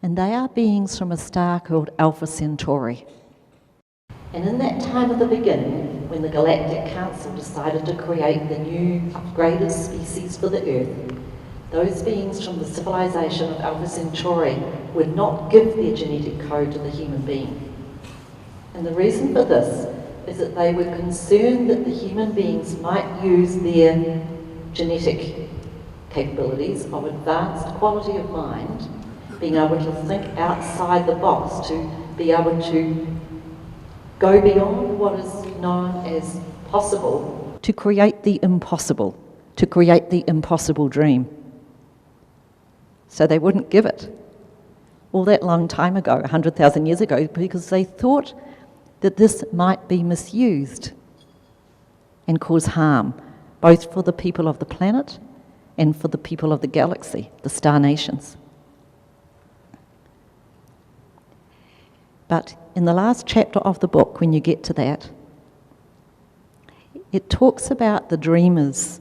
And they are beings from a star called Alpha Centauri. And in that time of the beginning, when the Galactic Council decided to create the new upgraded species for the Earth, those beings from the civilization of Alpha Centauri would not give their genetic code to the human being. And the reason for this is that they were concerned that the human beings might use their genetic capabilities of advanced quality of mind, being able to think outside the box, to be able to go beyond what is known as possible, to create the impossible dream. So they wouldn't give it all that long time ago, 100,000 years ago, because they thought that this might be misused and cause harm, both for the people of the planet and for the people of the galaxy, the star nations. But in the last chapter of the book, when you get to that, it talks about the dreamers,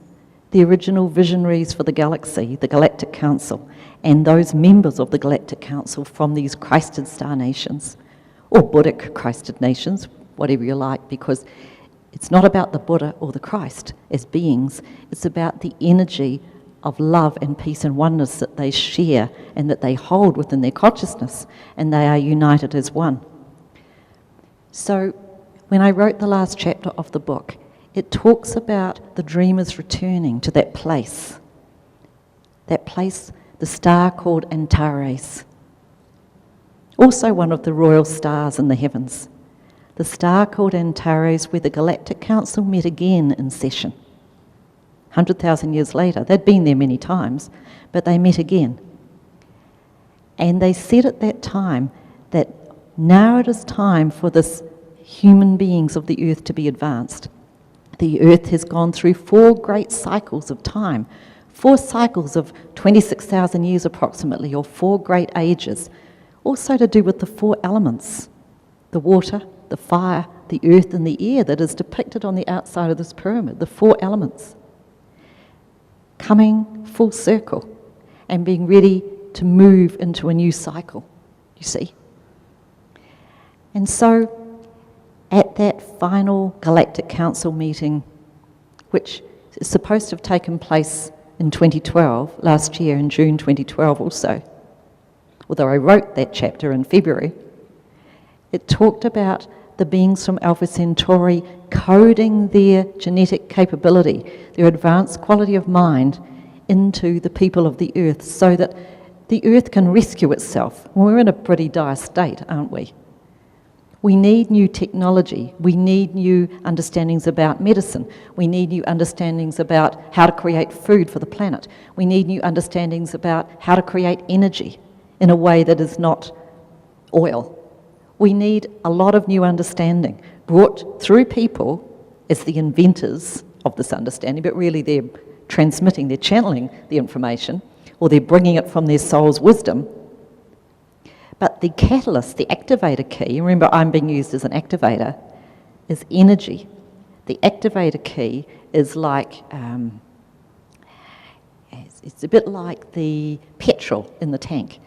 the original visionaries for the galaxy, the Galactic Council, and those members of the Galactic Council from these Christed star nations, or Buddhic Christed nations, whatever you like, because it's not about the Buddha or the Christ as beings, it's about the energy of love and peace and oneness that they share and that they hold within their consciousness, and they are united as one. So when I wrote the last chapter of the book, it talks about the dreamers returning to that place, the star called Antares, also one of the royal stars in the heavens, the star called Antares, where the Galactic Council met again in session. 100,000 years later, they'd been there many times, but they met again. And they said at that time that now it is time for this human beings of the earth to be advanced. The earth has gone through 4 great cycles of time, 4 cycles of 26,000 years approximately, or 4 great ages, also to do with the 4 elements, the water, the fire, the earth and the air that is depicted on the outside of this pyramid, the 4 elements, coming full circle and being ready to move into a new cycle, you see. And so at that final Galactic Council meeting, which is supposed to have taken place in 2012, last year in June 2012 also, although I wrote that chapter in February, it talked about the beings from Alpha Centauri coding their genetic capability, their advanced quality of mind, into the people of the earth so that the earth can rescue itself. Well, we're in a pretty dire state, aren't we? We need new technology. We need new understandings about medicine. We need new understandings about how to create food for the planet. We need new understandings about how to create energy in a way that is not oil. We need a lot of new understanding brought through people as the inventors of this understanding, but really they're transmitting, they're channeling the information, or they're bringing it from their soul's wisdom. But the catalyst, the activator key, remember I'm being used as an activator, is energy. The activator key is like, it's a bit like the petrol in the tank.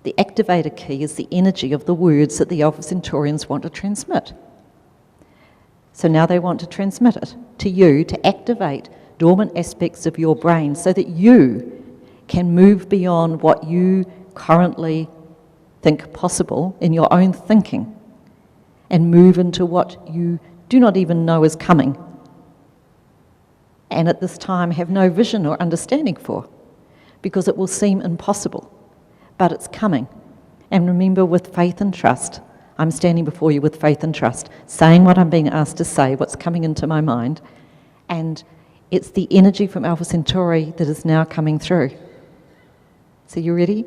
The activator key is the energy of the words that the Alpha Centaurians want to transmit. So now they want to transmit it to you to activate dormant aspects of your brain so that you can move beyond what you currently think possible in your own thinking and move into what you do not even know is coming and at this time have no vision or understanding for, because it will seem impossible, but it's coming. And remember, with faith and trust, I'm standing before you with faith and trust, saying what I'm being asked to say, what's coming into my mind, and it's the energy from Alpha Centauri that is now coming through. So you ready?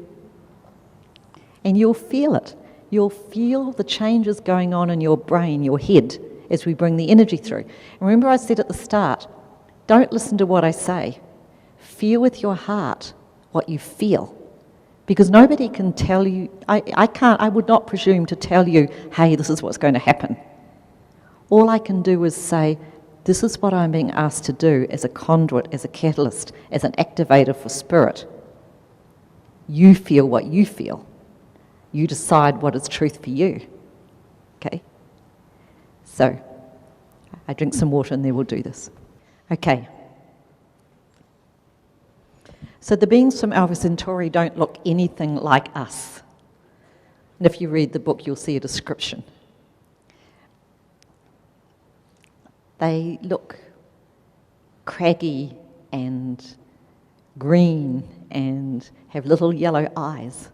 And you'll feel it. You'll feel the changes going on in your brain, your head, as we bring the energy through. And remember I said at the start, don't listen to what I say. Feel with your heart what you feel. Because nobody can tell you, I would not presume to tell you, hey, this is what's going to happen. All I can do is say, this is what I'm being asked to do as a conduit, as a catalyst, as an activator for spirit. You feel what you feel. You decide what is truth for you. Okay? So, I drink some water and then we'll do this. Okay. So the beings from Alpha Centauri don't look anything like us. And if you read the book, you'll see a description. They look craggy and green and have little yellow eyes,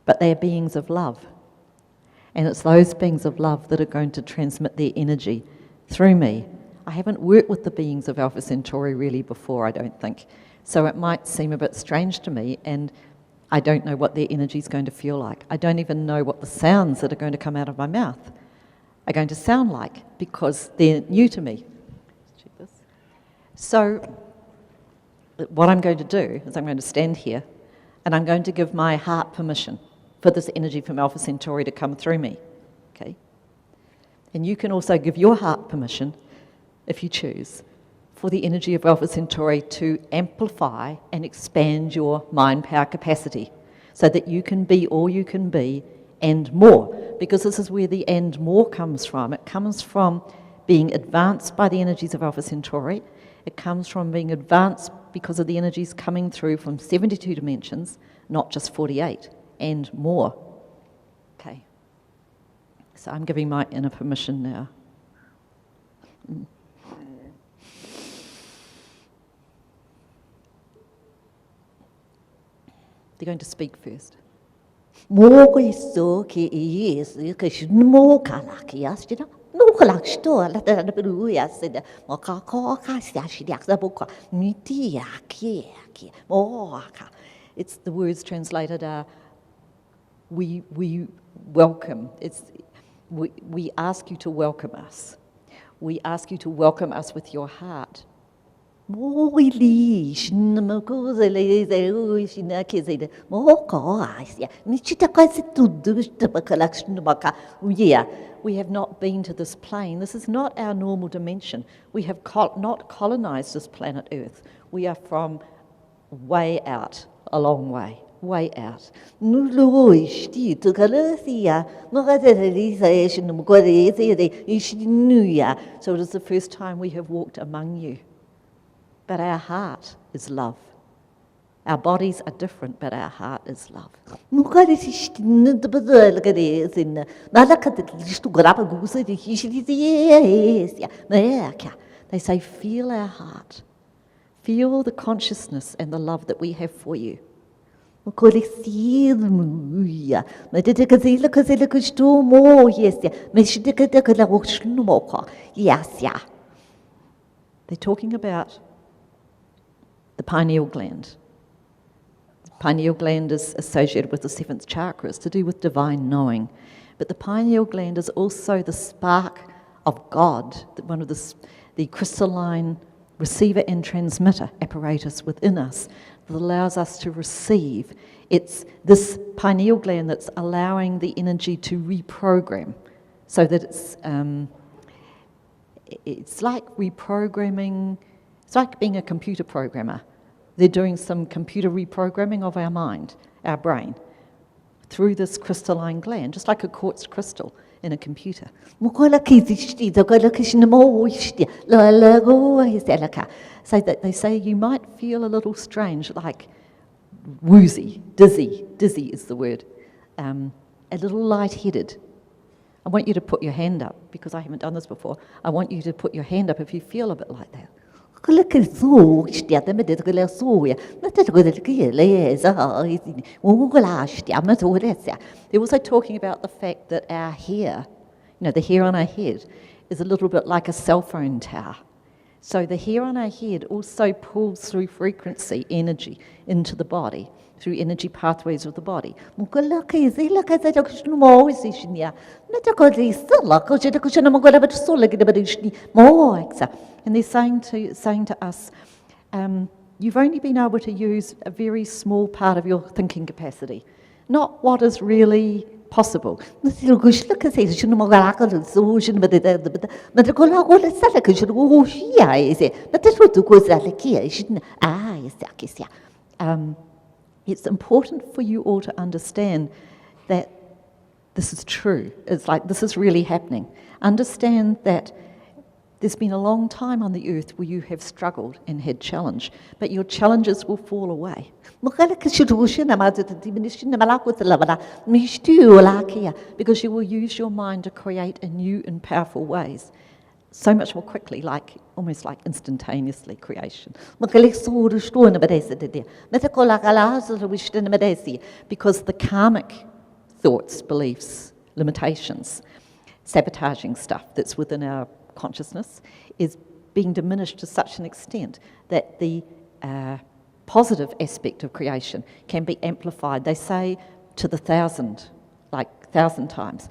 but they are beings of love. And it's those beings of love that are going to transmit their energy through me. I haven't worked with the beings of Alpha Centauri really before, I don't think. So it might seem a bit strange to me, and I don't know what their energy is going to feel like. I don't even know what the sounds that are going to come out of my mouth are going to sound like, because they're new to me. Check this. So what I'm going to do is I'm going to stand here and I'm going to give my heart permission for this energy from Alpha Centauri to come through me, okay? And you can also give your heart permission, if you choose, for the energy of Alpha Centauri to amplify and expand your mind power capacity so that you can be all you can be and more, because this is where the and more comes from. It comes from being advanced by the energies of Alpha Centauri. It comes from being advanced because of the energies coming through from 72 dimensions, not just 48, and more. Okay. So I'm giving my inner permission now. They're going to speak first. It's the words translated are, we welcome. We ask you to welcome us. We ask you to welcome us with your heart. Yeah, we have not been to this plane. This is not our normal dimension. We have not colonized this planet Earth. We are from way out, a long way. Way out. So it is the first time we have walked among you. But our heart is love. Our bodies are different, but our heart is love. They say, feel our heart. Feel the consciousness and the love that we have for you. They're talking about the pineal gland. The pineal gland is associated with the seventh chakra. It's to do with divine knowing. But the pineal gland is also the spark of God, one of the crystalline receiver and transmitter apparatus within us that allows us to receive. It's this pineal gland that's allowing the energy to reprogram so that it's like reprogramming. It's like being a computer programmer. They're doing some computer reprogramming of our mind, our brain, through this crystalline gland, just like a quartz crystal in a computer. So that they say you might feel a little strange, like woozy, dizzy is the word, a little lightheaded. I want you to put your hand up, because I haven't done this before. I want you to put your hand up if you feel a bit like that. They're also talking about the fact that our hair, the hair on our head, is a little bit like a cell phone tower. So the hair on our head also pulls through frequency, energy, into the body, through energy pathways of the body. And they're saying to us, you've only been able to use a very small part of your thinking capacity, not what is really possible. It's important for you all to understand that this is true. It's like, this is really happening. Understand that there's been a long time on the earth where you have struggled and had challenge, but your challenges will fall away. Because you will use your mind to create in new and powerful ways, so much more quickly, like almost like instantaneously creation. Because the karmic thoughts, beliefs, limitations, sabotaging stuff that's within our consciousness is being diminished to such an extent that the positive aspect of creation can be amplified, they say, to the 1,000, like 1,000 times.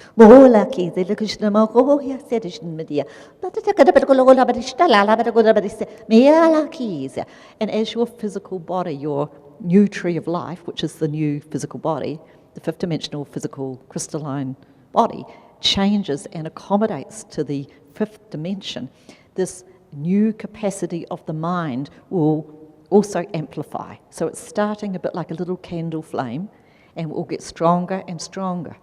And as your physical body, your new tree of life, which is the new physical body, the fifth dimensional physical crystalline body, changes and accommodates to the fifth dimension, this new capacity of the mind will also amplify. So it's starting a bit like a little candle flame and will get stronger and stronger.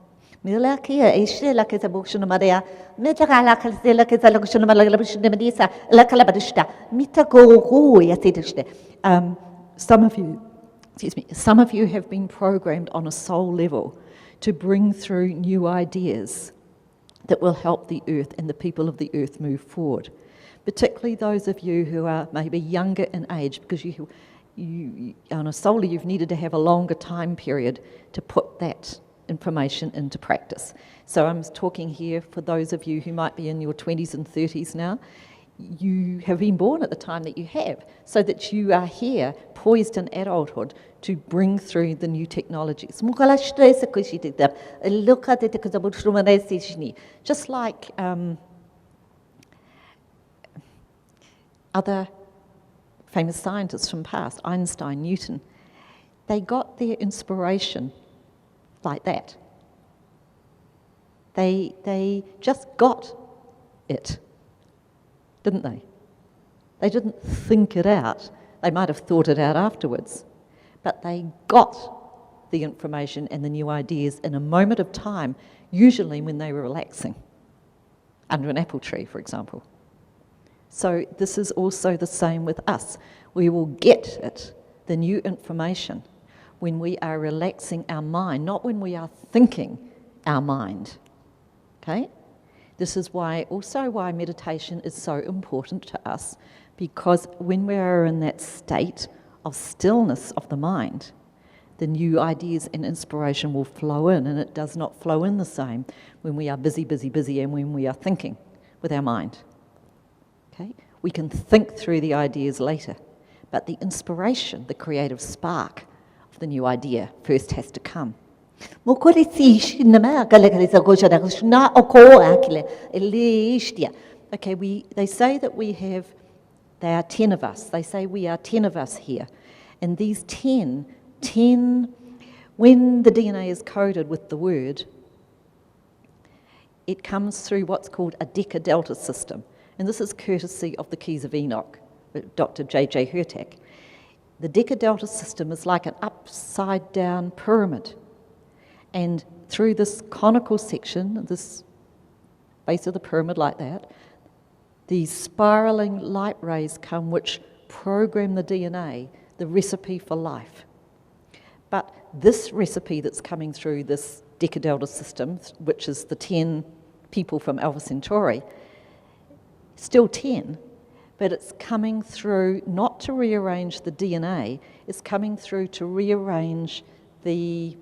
Some of you have been programmed on a soul level to bring through new ideas that will help the earth and the people of the earth move forward. Particularly those of you who are maybe younger in age, because you on a soul, you've needed to have a longer time period to put that information into practice. So I'm talking here for those of you who might be in your 20s and 30s now. You have been born at the time that you have, so that you are here, poised in adulthood, to bring through the new technologies. Just like other famous scientists from past, Einstein, Newton, they got their inspiration like that. They just got it, didn't they? They didn't think it out. They might have thought it out afterwards, but they got the information and the new ideas in a moment of time, usually when they were relaxing, under an apple tree, for example. So this is also the same with us. We will get it, the new information, when we are relaxing our mind, not when we are thinking our mind, okay? This is why meditation is so important to us, because when we are in that state of stillness of the mind, the new ideas and inspiration will flow in, and it does not flow in the same when we are busy, and when we are thinking with our mind. Okay? We can think through the ideas later, but the inspiration, the creative spark of the new idea first has to come. Okay, they say that there are 10 of us. They say we are 10 of us here. And these 10, when the DNA is coded with the word, it comes through what's called a deca-delta system. And this is courtesy of the Keys of Enoch, Dr. J.J. Hurtak. The deca-delta system is like an upside-down pyramid. And through this conical section, this base of the pyramid like that, these spiraling light rays come which program the DNA, the recipe for life. But this recipe that's coming through this deca-delta system, which is the 10 people from Alpha Centauri, still 10, but it's coming through not to rearrange the DNA, it's coming through to rearrange the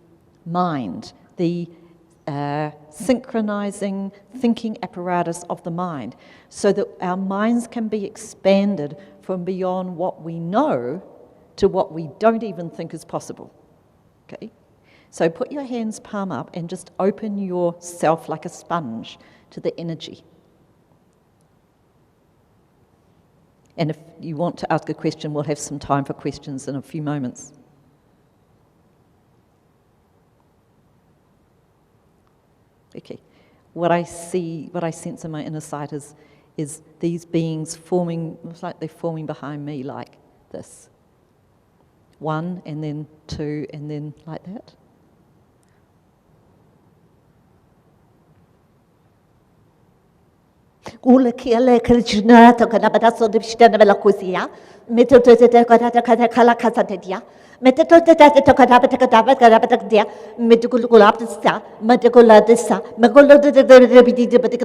mind, the synchronizing thinking apparatus of the mind, so that our minds can be expanded from beyond what we know to what we don't even think is possible. Okay? So put your hands palm up and just open yourself like a sponge to the energy. And if you want to ask a question, we'll have some time for questions in a few moments. Okay. What I sense in my inner sight is these beings forming, it's like they're forming behind me like this. 1, and then 2, and then like that. Ula kia le krishna to kana bata so de shitana bela kusia. Mito to te kala kasa te dia. Mito to kana bata dia. Mito kula pista. Mito kula disa. Magolo de bidi de bata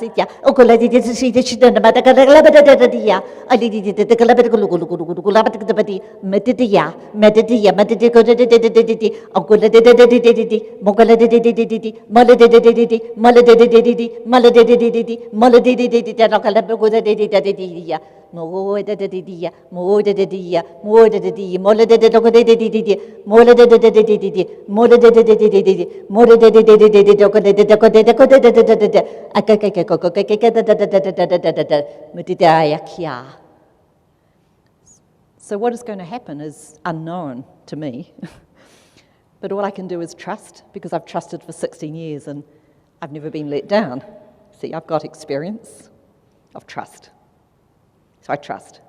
dia. Okola di shitana bata kala dia. Ali di de kala bata kula bata badi. Metidia. Metiko de Okola de Mokola de Mola de Mola de Mola de Mola de Lokala de Moda de dia, Moda de dia, Moda de dia, Mola de dia, Mola de dia, Mola de Mola de So what is going to happen is unknown to me. But all I can do is trust, because I've trusted for 16 years and I've never been let down. See, I've got experience of trust. So I trust.